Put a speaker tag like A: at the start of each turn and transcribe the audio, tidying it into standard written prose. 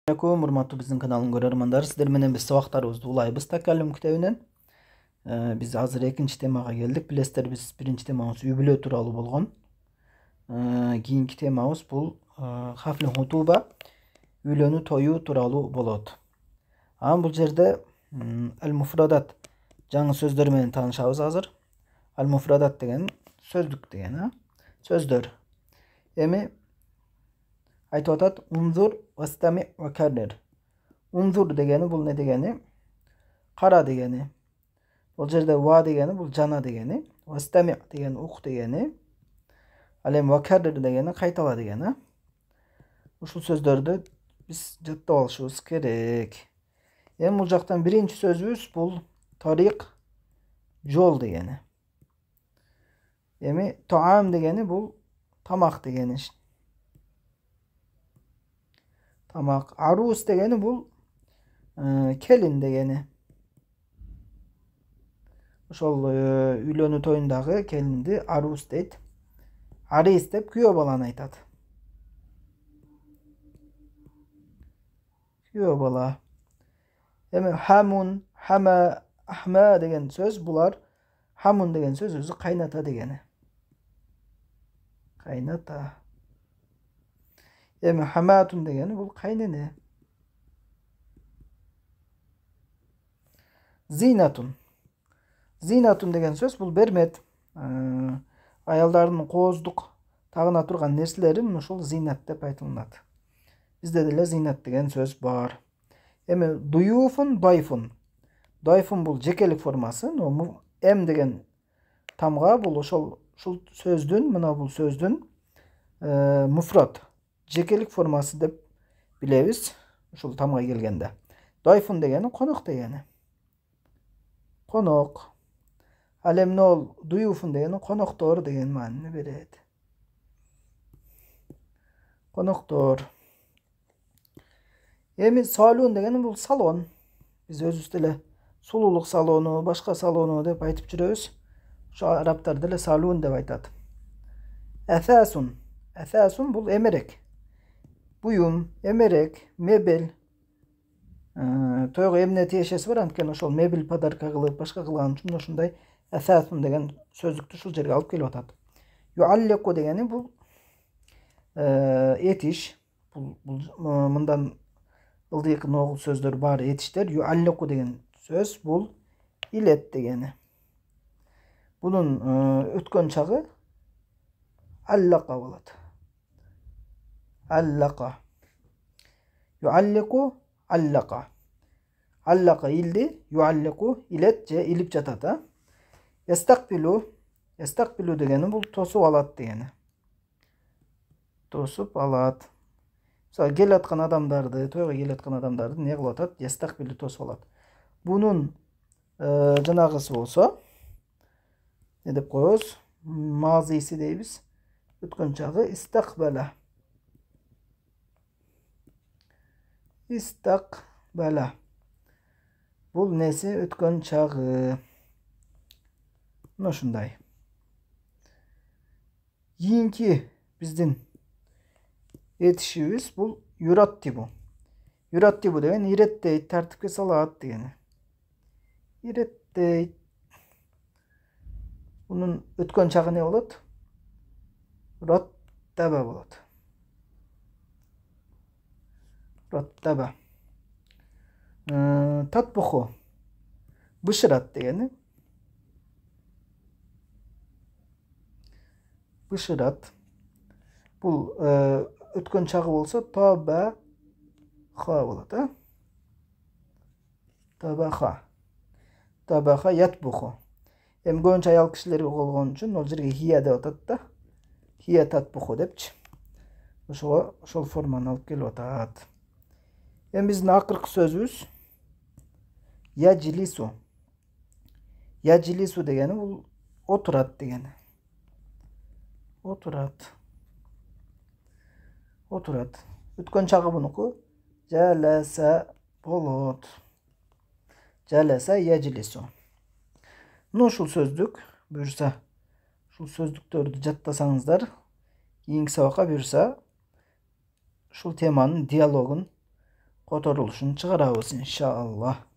A: Assalamualaikum, урматтуу биздин каналдын көрөрмандары. Сиздер менен биз сабактарыбызды улайбыз такаллум китебинен. Биз азыр экинчи темага келдик. Билесиздер, биз биринчи темабыз үй бүлө тууралуу болгон. Кийинки темабыз бул хафлин хутуба, үйлөнүү тою тууралуу болот. Бул жерде ал-муфрадат жаңы сөздөр менен таанышабыз азыр. Ал-муфрадат деген сөздүк деген, сөздөр. Эми айтып атат: унзур вастами ва каррир. Унзур дегени бул не дегени? Кара дегени. Бул жерде ва дегени бул жана дегени. Вастами дегени ук дегени. Ал эми ва каррир дегени кайтала дегени. Ушул сөздөрдү биз жаттап алышыбыз керек. Эми бул жактан биринчи сөзүбүз бул тарик, жол дегени. Эми таам дегени бул тамак дегени. Тамак. Арус дегени бул келин дегени. Ошол үйлөнүү тоюндагы келинди арус дейт. Арис деп күйөө баланы айтат. Күйөө бала. Эми хамун, хама, ахма деген сөз булар. Хамун деген сөз өзү кайната дегени. Кайната. Эми хаматун дегени бул кайнене. Зинатун. Зинатун деген сөз бул бермет. Аялдардын кооздук тагына турган нерселери ушул зинат деп айтылат. Бизде деле зинат деген сөз бар. Эми дуюфун, дайфун. Дайфун бул жекелик формасы, но эм деген тамга бул ушул сөздүн, мына бул сөздүн муфрат, жекелик формасы деп билебиз. Ушул тамга келгенде. Дайфун дегени конок дегени. Конок. Ал эми ол дуюфун дегени коноктор деген маанини берет. Коноктор. Эми салон дегени бул салон. Биз өзүбүз деле сулуулук салону, башка салону деп айтып жүрөбүз. Ошо арабтар деле салон деп айтат. Асасун. Асасун бул эмерек. Буюм, эмерек, мебель. Тойго эмне тиешеси бар, анткени ошол мебель подарка кылып, башка кылган үчүн ошондой асасун деген сөздүктү ушул жерге алып келип атат. Юаллику дегени бул этиш. Бул мындан ылдыйкы ногул сөздөр бар этиштер. Юаллику деген сөз бул илет дегени. Бунун өткөн чагы аллака болот. Аллака. Юаллику аллака. Аллака илди, юаллику илет же илип жатат. Ястакбилу. Ястакбилу дегени бул тосуп алат дегени. Тосуп алат. Мисалы келип аткан адамдарды, тойго келип аткан адамдарды не кылып атат? Ястакбилу тосуп алат. Бунун жанагысы болсо не деп коебуз? Мазиси дейбиз. Өткөн чагы истакбала. Истакбала. Бул неси өткөн чагы. Ушундай. Кийинки биздин этишибиз бул юраттибу. Юраттибу деген иреттейт, тартипке салат дегени. Иреттейт. Бунун өткөн чагы не болот? Раттаба болот. Раттаба. Татбуху. Бышырат дегени. Бышырат. Бул өткөн чагы болсо таба ха болот, Табаха. Табаха ятбуху. Эми көбүнчө аял кишилерге болгон үчүн ол жерге хия деп атат да. Хия татбуху депчи. Ошол форманы алып келип атат. Эми биздин акыркы сөзүбүз яжилису. Яжилису дегени бул отурат дегени. Отурат. Отурат. Өткөн чагы бунуку жаласа болот. Жаласа яжилису. Ушул сөздүк буюрса, ушул сөздүктөрдү жаттасаңыздар, кийинки сабакка буюрса ушул теманын диалогун которулушун чыгарабыз иншаллах.